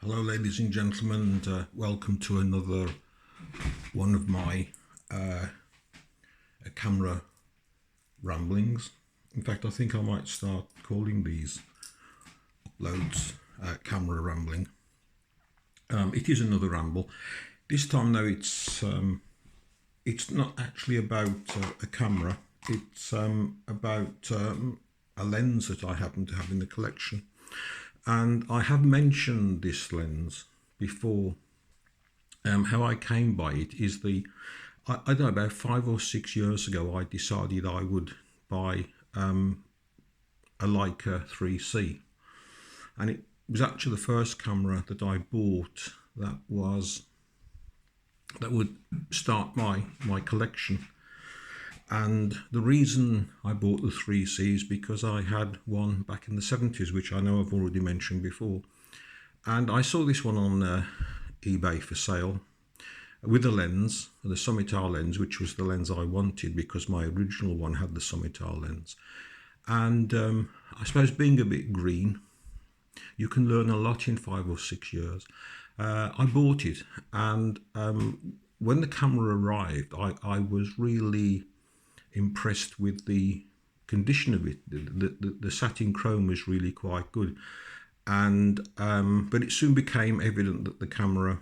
Hello ladies and gentlemen, and welcome to another one of my camera ramblings. In fact, I think I might start calling these uploads camera rambling. It is another ramble. This time though it's not actually about a camera, it's about a lens that I happen to have in the collection. And I have mentioned this lens before. How I came by it is I don't know, about 5 or 6 years ago, I decided I would buy a Leica 3C. And it was actually the first camera that I bought that would start my collection. And the reason I bought the 3C is because I had one back in the 70s, which I know I've already mentioned before. And I saw this one on eBay for sale with a lens, the Summitar lens, which was the lens I wanted because my original one had the Summitar lens. And I suppose being a bit green, you can learn a lot in 5 or 6 years. I bought it, and when the camera arrived, I was really impressed with the condition of it. The satin chrome was really quite good, and but it soon became evident that the camera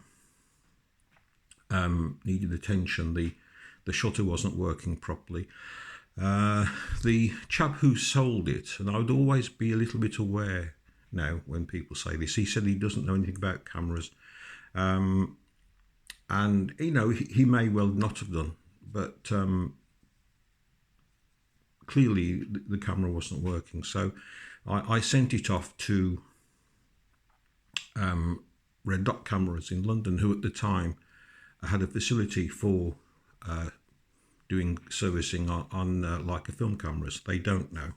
needed attention. The shutter wasn't working properly. The chap who sold it, and I would always be a little bit aware now when people say this, he said he doesn't know anything about cameras, and you know, he may well not have done, but clearly the camera wasn't working. So I sent it off to Red Dot Cameras in London, who at the time had a facility for doing servicing on Leica film cameras. They don't now.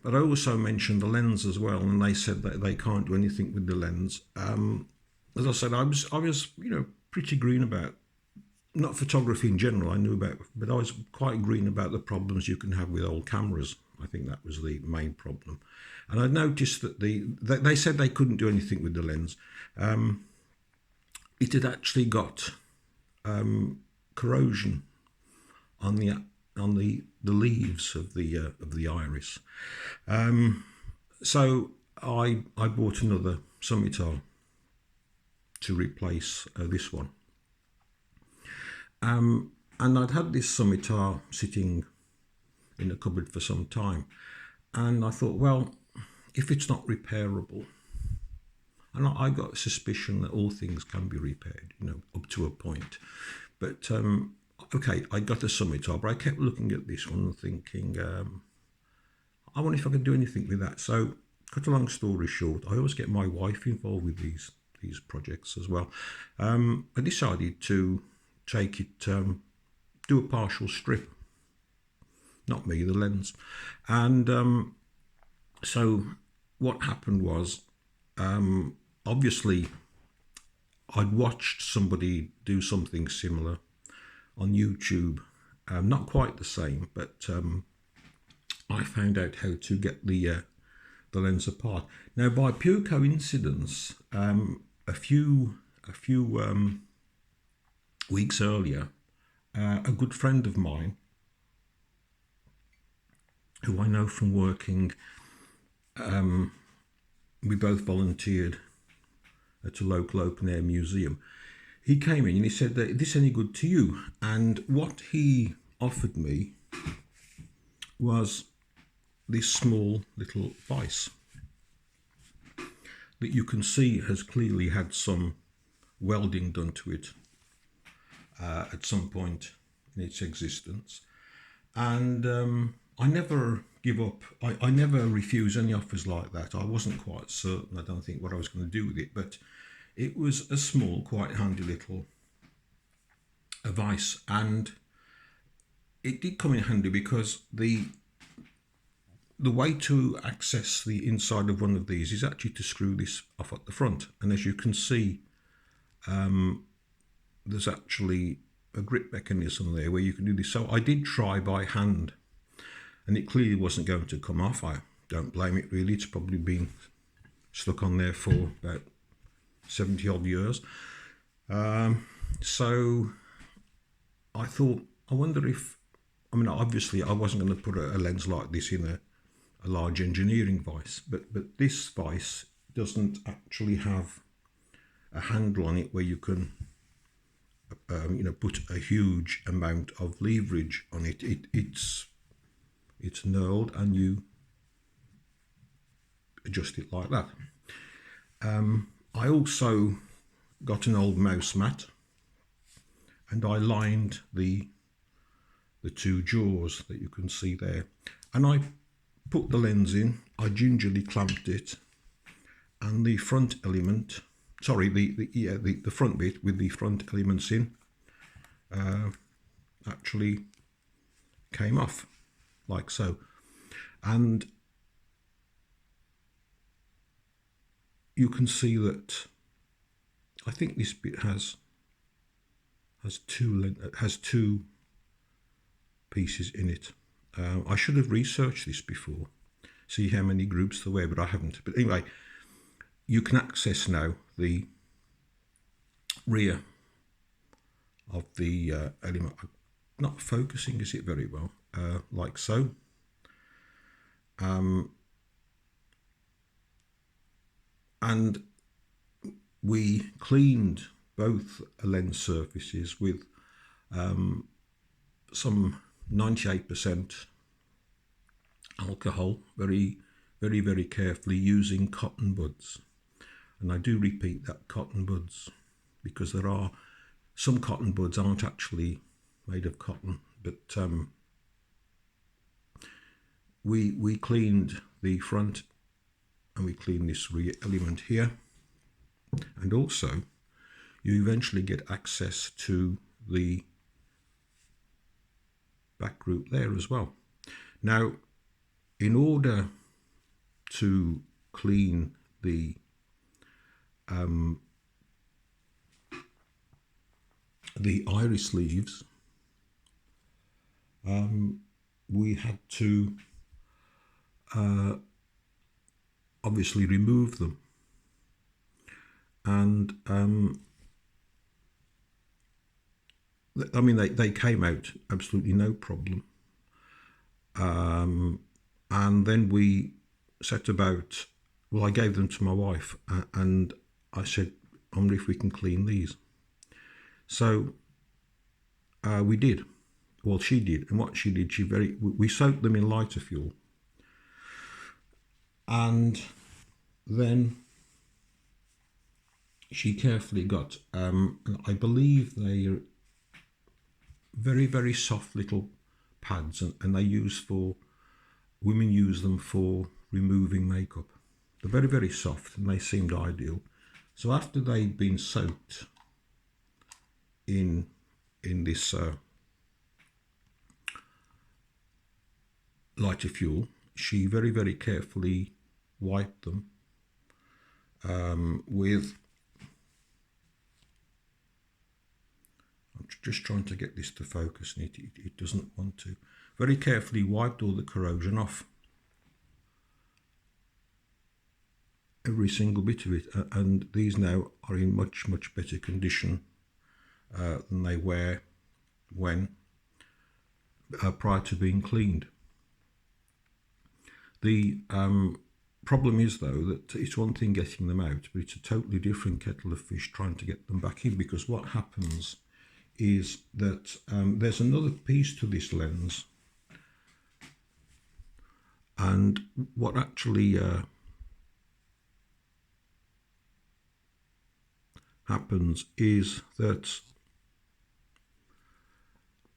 But I also mentioned the lens as well, and they said that they can't do anything with the lens. As I said, I was pretty green about, not photography in general, I knew about, but I was quite green about the problems you can have with old cameras. I think that was the main problem. And I noticed that they said they couldn't do anything with the lens. It had actually got corrosion on the leaves of the iris. So I bought another Summitar to replace this one. And I'd had this Summitar sitting in a cupboard for some time, and I thought, well, if it's not repairable, and I got a suspicion that all things can be repaired, up to a point. But okay, I got a Summitar, but I kept looking at this one and thinking, I wonder if I can do anything with that. So, cut a long story short, I always get my wife involved with these projects as well. I decided to take it, do a partial strip, not me, the lens. And so what happened was, obviously I'd watched somebody do something similar on YouTube, not quite the same, but I found out how to get the lens apart. Now, by pure coincidence, a few weeks earlier, a good friend of mine, who I know from working, we both volunteered at a local open air museum. He came in and he said, "Is this any good to you?" And what he offered me was this small little vise that you can see has clearly had some welding done to it at some point in its existence. And I never give up. I never refuse any offers like that. I wasn't quite certain, I don't think, what I was going to do with it, but it was a small, quite handy little vise, and it did come in handy because the way to access the inside of one of these is actually to screw this off at the front. And as you can see, there's actually a grip mechanism there where you can do this. So I did try by hand, and it clearly wasn't going to come off. I don't blame it really. It's probably been stuck on there for about 70 odd years. So I thought, I wonder if, I mean, obviously I wasn't going to put a lens like this in a large engineering vise, but this vise doesn't actually have a handle on it where you can put a huge amount of leverage on it. It's knurled, and you adjust it like that. I also got an old mouse mat, and I lined the two jaws that you can see there, and I put the lens in. I gingerly clamped it, and the front element, sorry, the front bit with the front elements in actually came off like so. And you can see that I think this bit has two pieces in it. I should have researched this before, see how many groups there were, but I haven't. But anyway, you can access now the rear of the element. Not focusing, is it very well? Like so. And we cleaned both lens surfaces with some 98% alcohol, very, very, very carefully, using cotton buds. And I do repeat that, cotton buds, because there are some cotton buds aren't actually made of cotton, but we cleaned the front, and we cleaned this rear element here, and also you eventually get access to the back group there as well. Now, in order to clean the iris leaves, we had to obviously remove them, and I mean they came out absolutely no problem, and then we set about, well, I gave them to my wife, and I said, I wonder if we can clean these. So we did. Well, she did, and what she did, we soaked them in lighter fuel, and then she carefully got, I believe they're very, very soft little pads, and women use them for removing makeup. They're very, very soft, and they seemed ideal. So after they'd been soaked in this lighter fuel, she very, very carefully wiped them with, I'm just trying to get this to focus, and it doesn't want to, very carefully wiped all the corrosion off, every single bit of it, and these now are in much, much better condition than they were when prior to being cleaned. The problem is, though, that it's one thing getting them out, but it's a totally different kettle of fish trying to get them back in, because what happens is that there's another piece to this lens, and what actually happens is that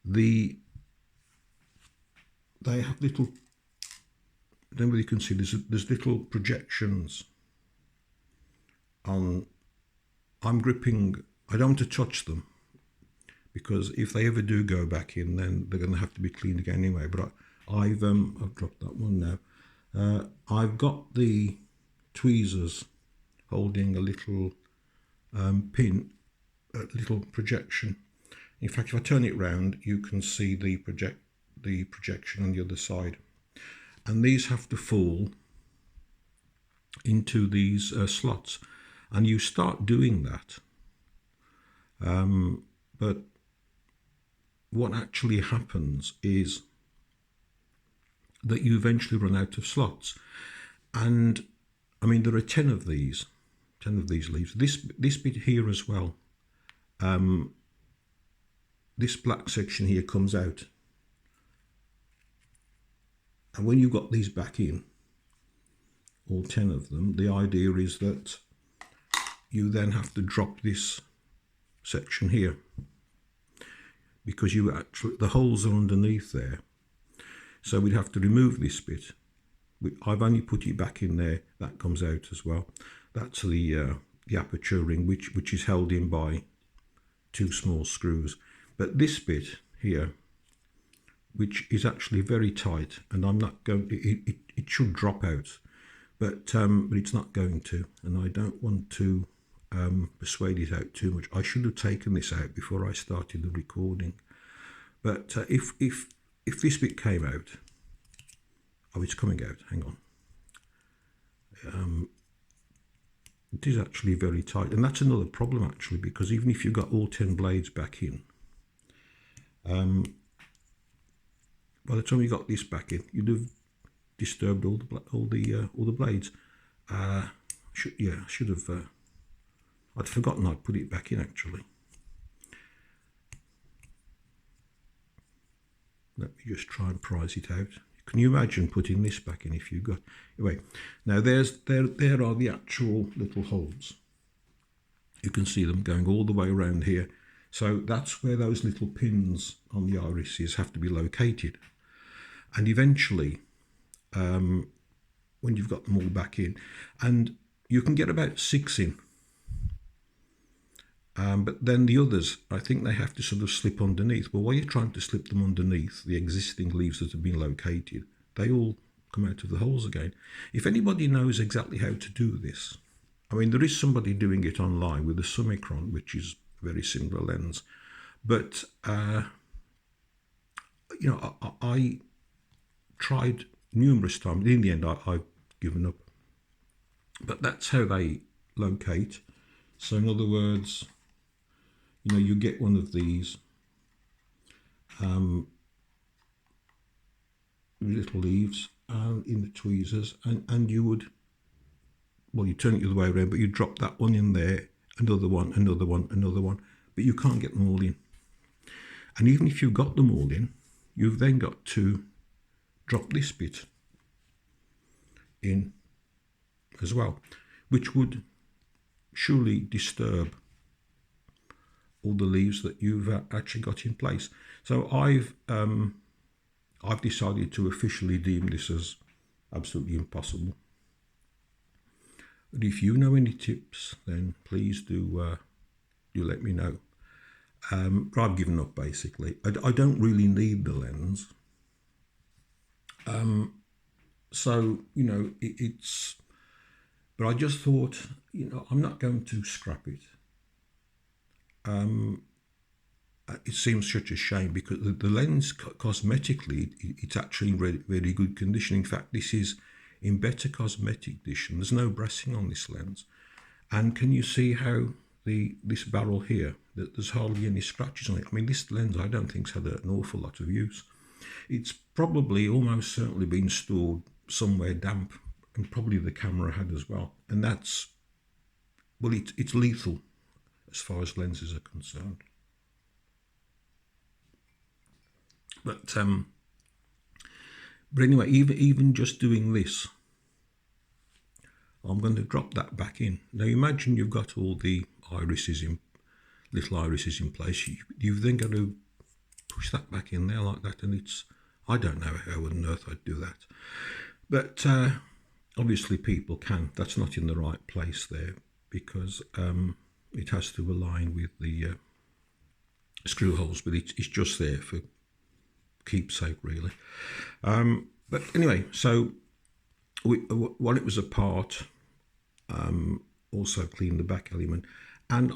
they have little, I don't know whether you can see, there's little projections on, I'm gripping, I don't want to touch them, because if they ever do go back in, then they're going to have to be cleaned again anyway. But I've dropped that one now. I've got the tweezers holding a little pin, a little projection. In fact, if I turn it round, you can see the projection on the other side. And these have to fall into these slots, and you start doing that. But what actually happens is that you eventually run out of slots. And I mean, there are 10 of these leaves. This bit here as well. This black section here comes out. And when you've got these back in, all 10 of them, the idea is that you then have to drop this section here, because the holes are underneath there. So we'd have to remove this bit. I've only put it back in there. That comes out as well. That's the aperture ring, which is held in by 2 small screws. But this bit here, which is actually very tight, and I'm not going. It should drop out, but it's not going to, and I don't want to persuade it out too much. I should have taken this out before I started the recording. But if this bit came out, oh, it's coming out. Hang on. It is actually very tight, and that's another problem actually, because even if you've got all 10 blades back in, by the time you got this back in, you'd have disturbed all the blades. I should have. I'd forgotten I'd put it back in actually. Let me just try and prise it out. Can you imagine putting this back in if you got... Anyway, now there are the actual little holes. You can see them going all the way around here. So that's where those little pins on the irises have to be located. And eventually, when you've got them all back in, and you can get about 6 in. But then the others, I think they have to sort of slip underneath. Well, while you're trying to slip them underneath the existing leaves that have been located, they all come out of the holes again. If anybody knows exactly how to do this, I mean, there is somebody doing it online with a Summicron, which is a very similar lens. But, you know, I tried numerous times. In the end, I've given up. But that's how they locate. So in other words, you know, you get one of these little leaves in the tweezers, and you would, well, you turn it the other way around, but you drop that one in there, another one, another one, another one, but you can't get them all in. And even if you've got them all in, you've then got to drop this bit in as well, which would surely disturb all the leaves that you've actually got in place. So I've decided to officially deem this as absolutely impossible. But if you know any tips, then please do let me know. But I've given up basically. I don't really need the lens. So, you know, it's... But I just thought, you know, I'm not going to scrap it. It seems such a shame, because the lens cosmetically, it's actually in very good condition. In fact, this is in better cosmetic condition. There's no brassing on this lens. And can you see how this barrel here, that there's hardly any scratches on it? I mean, this lens I don't think's had an awful lot of use. It's probably almost certainly been stored somewhere damp, and probably the camera had as well. And that's, well, it's lethal as far as lenses are concerned. But anyway, even just doing this, I'm going to drop that back in. Now imagine you've got all the little irises in place. You've then got to push that back in there like that, and it's, I don't know how on earth I'd do that. But obviously people can. That's not in the right place there, because it has to align with the screw holes, but it's just there for keepsake really. But anyway, so while it was apart, also cleaned the back element, and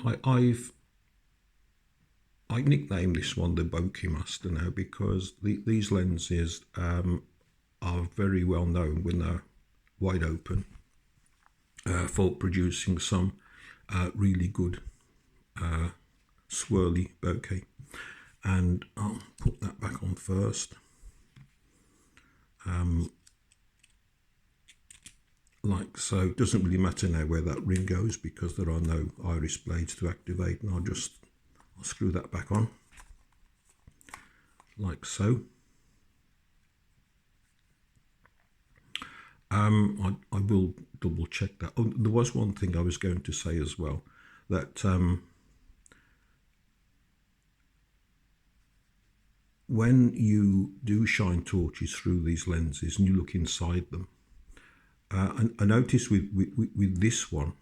I nicknamed this one the Bokeh Master now, because these lenses are very well known when they're wide open. for producing some really good swirly bokeh. And I'll put that back on first. Like so. It doesn't really matter now where that ring goes because there are no iris blades to activate, and I'll screw that back on like so. I will double check that. Oh, there was one thing I was going to say as well, that when you do shine torches through these lenses and you look inside them, I noticed with this one,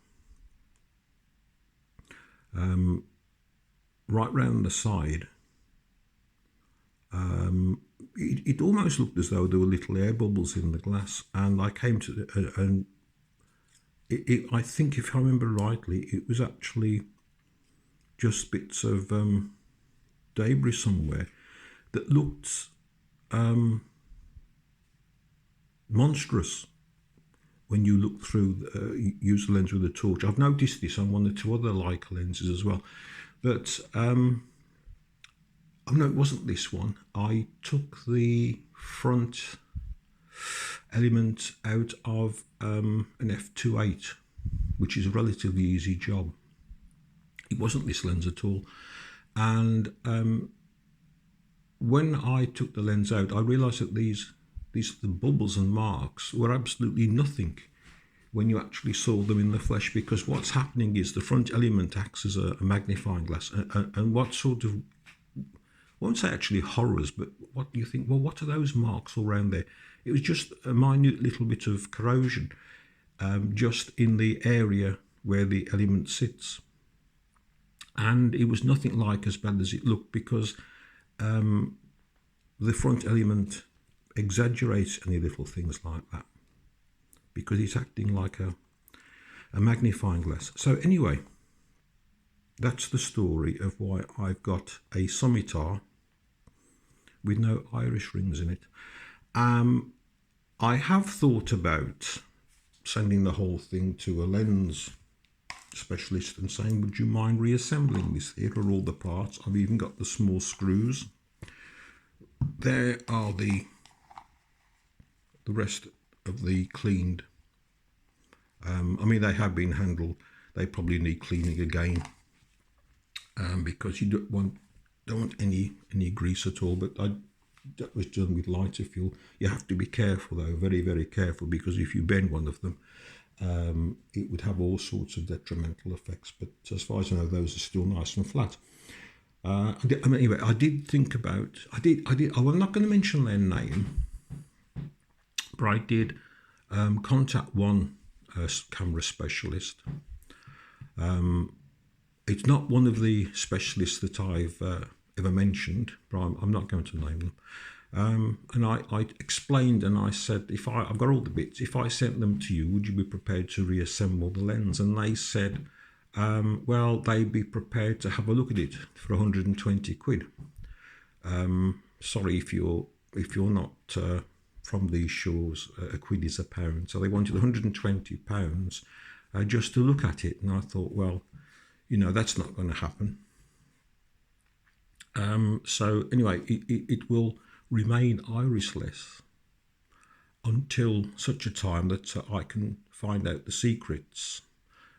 right round the side, it almost looked as though there were little air bubbles in the glass, and I came to and I think, if I remember rightly, it was actually just bits of debris somewhere that looked monstrous when you look through, use the lens with a torch. I've noticed this on one or two other Leica lenses as well. But, oh no, it wasn't this one. I took the front element out of an f2.8, which is a relatively easy job. It wasn't this lens at all. And when I took the lens out, I realised that the bubbles and marks were absolutely nothing when you actually saw them in the flesh, because what's happening is the front element acts as a magnifying glass, and what sort of, I won't say actually horrors, but what do you think, well, what are those marks all around there? It was just a minute little bit of corrosion just in the area where the element sits. And it was nothing like as bad as it looked, because the front element exaggerates any little things like that, because it's acting like a magnifying glass. So anyway, that's the story of why I've got a Summitar with no iris rings in it. I have thought about sending the whole thing to a lens specialist and saying, would you mind reassembling this? Here are all the parts. I've even got the small screws. There are the rest of the cleaned. I mean, they have been handled. They probably need cleaning again because you don't want any grease at all. But that was done with lighter fuel. You have to be careful though, very, very careful, because if you bend one of them, it would have all sorts of detrimental effects. But as far as I know, those are still nice and flat. Anyway, I did think about. I'm not going to mention their name, but I did contact one camera specialist. It's not one of the specialists that I've ever mentioned, but I'm not going to name them. And I explained, and I said, I've got all the bits, if I sent them to you, would you be prepared to reassemble the lens? And they said, well, they'd be prepared to have a look at it for 120 quid. Sorry, if you're not from these shores, a quid is a pound. So they wanted £120 just to look at it. And I thought, well, that's not going to happen. So anyway, it will remain irisless until such a time that I can find out the secrets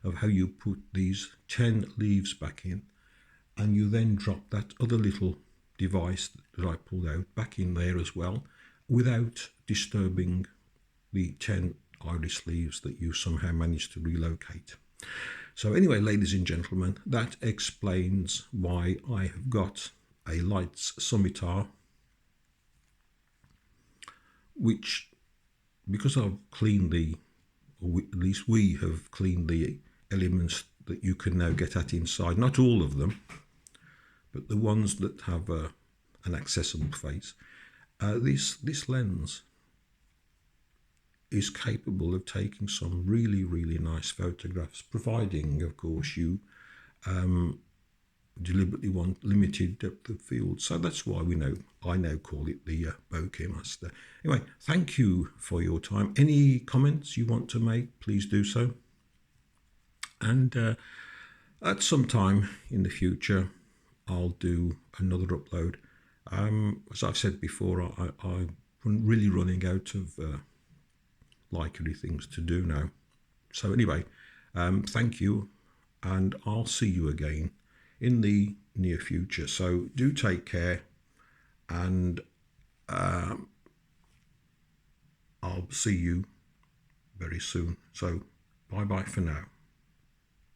of how you put these 10 leaves back in, and you then drop that other little device that I pulled out back in there as well, without disturbing the 10 iris leaves that you somehow managed to relocate. So anyway, ladies and gentlemen, that explains why I have got a Leitz Summitar, which, because I've cleaned at least we have cleaned the elements that you can now get at inside, not all of them, but the ones that have an accessible face, this lens is capable of taking some really, really nice photographs, providing, of course, you deliberately want limited depth of field. So that's why I now call it the Bokeh Master. Anyway, thank you for your time. Any comments you want to make, please do so. And at some time in the future, I'll do another upload. As I've said before, I'm really running out of likely things to do now. So anyway, thank you, and I'll see you again in the near future. So do take care, and I'll see you very soon. So bye bye for now.